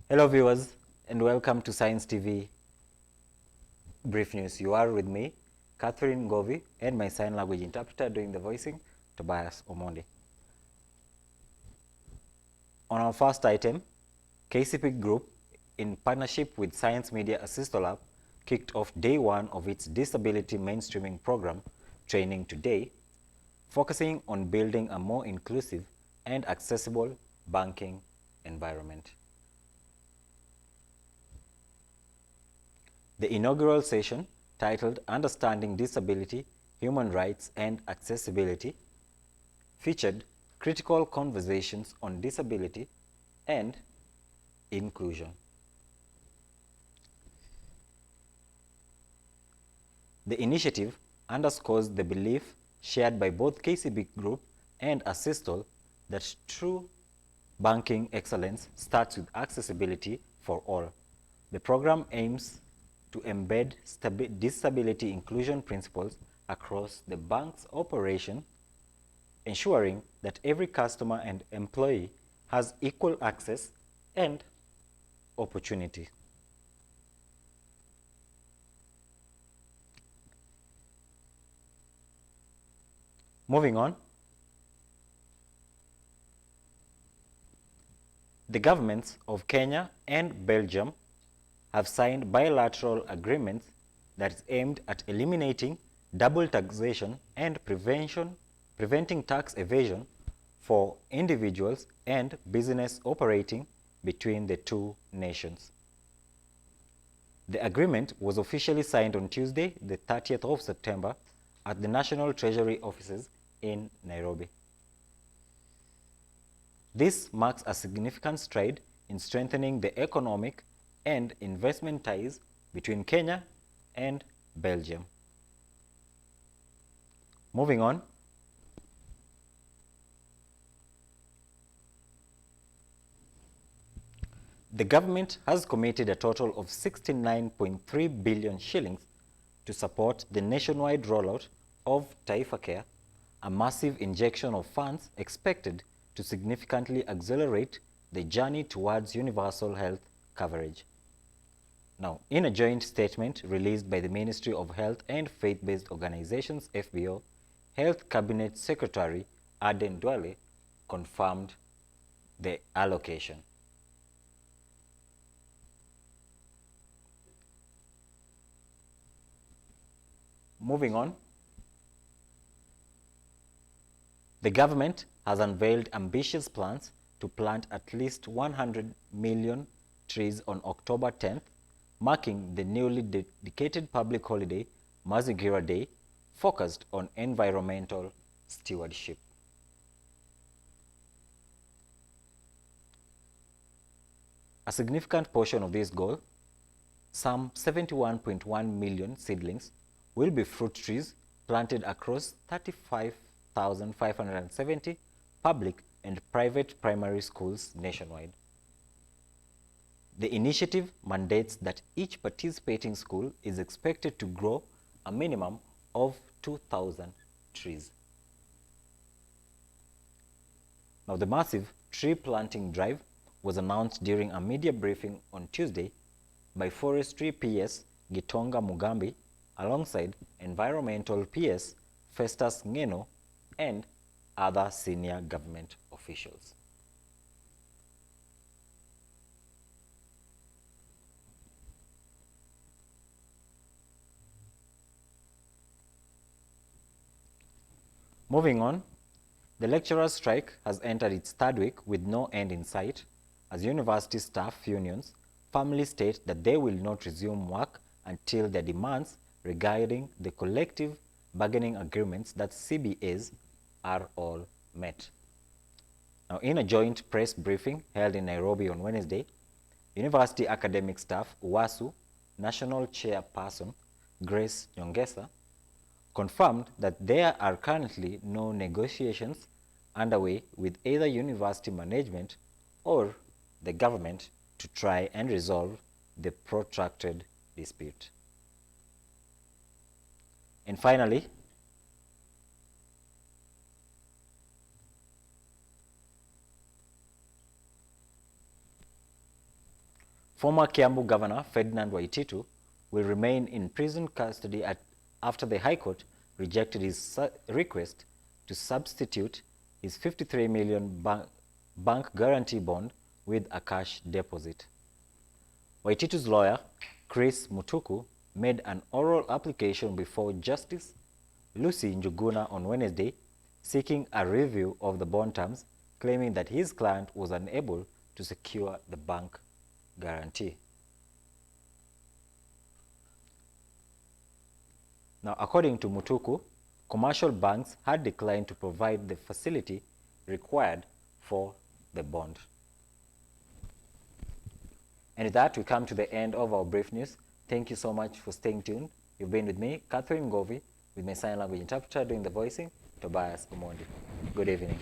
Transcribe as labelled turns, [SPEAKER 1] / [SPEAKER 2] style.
[SPEAKER 1] Hello viewers and welcome to Science TV Brief News. You are with me, Catherine Govi, and my sign language interpreter doing the voicing, Tobias Omondi. On our first item, KCP Group, in partnership with Science Media Assistor Lab, kicked off day one of its disability mainstreaming program, Training Today, focusing on building a more inclusive and accessible banking environment. The inaugural session, titled Understanding Disability, Human Rights and Accessibility, featured critical conversations on disability and inclusion. The initiative underscores the belief shared by both KCB Group and Assistol that true banking excellence starts with accessibility for all. The program aims to embed disability inclusion principles across the bank's operation, ensuring that every customer and employee has equal access and opportunity. Moving on, the governments of Kenya and Belgium have signed bilateral agreements that is aimed at eliminating double taxation and preventing tax evasion for individuals and business operating between the two nations. The agreement was officially signed on Tuesday, the 30th of September, at the National Treasury offices in Nairobi. This marks a significant stride in strengthening the economic and investment ties between Kenya and Belgium. Moving on, the government has committed a total of 69.3 billion shillings to support the nationwide rollout of Taifa Care, a massive injection of funds expected to significantly accelerate the journey towards universal health coverage. Now, in a joint statement released by the Ministry of Health and Faith-Based Organizations, FBO, Health Cabinet Secretary Aden Duale confirmed the allocation. Moving on, the government has unveiled ambitious plans to plant at least 100 million trees on October 10th, marking the newly dedicated public holiday, Mazingira Day, focused on environmental stewardship. A significant portion of this goal, some 71.1 million seedlings, will be fruit trees planted across 35,570 public and private primary schools nationwide. The initiative mandates that each participating school is expected to grow a minimum of 2,000 trees. Now, the massive tree planting drive was announced during a media briefing on Tuesday by Forestry PS Gitonga Mugambi alongside Environmental PS Festus Ngeno and other senior government officials. Moving on, the lecturers' strike has entered its third week with no end in sight, as university staff unions firmly state that they will not resume work until their demands regarding the collective bargaining agreements that CBAs are all met. Now, in a joint press briefing held in Nairobi on Wednesday, University Academic Staff UWASU National Chairperson Grace Nyongesa confirmed that there are currently no negotiations underway with either university management or the government to try and resolve the protracted dispute. And finally, Former Kiambu Governor Ferdinand Waititu will remain in prison custody after the High Court rejected his request to substitute his 53 million bank guarantee bond with a cash deposit. Waititu's lawyer, Chris Mutuku, made an oral application before Justice Lucy Njuguna on Wednesday, seeking a review of the bond terms, claiming that his client was unable to secure the bank guarantee. Now, according to Mutuku, commercial banks had declined to provide the facility required for the bond. And with that, we come to the end of our brief news. Thank you so much for staying tuned. You've been with me, Catherine Ngovi, with my sign language interpreter doing the voicing, Tobias Omondi. Good evening.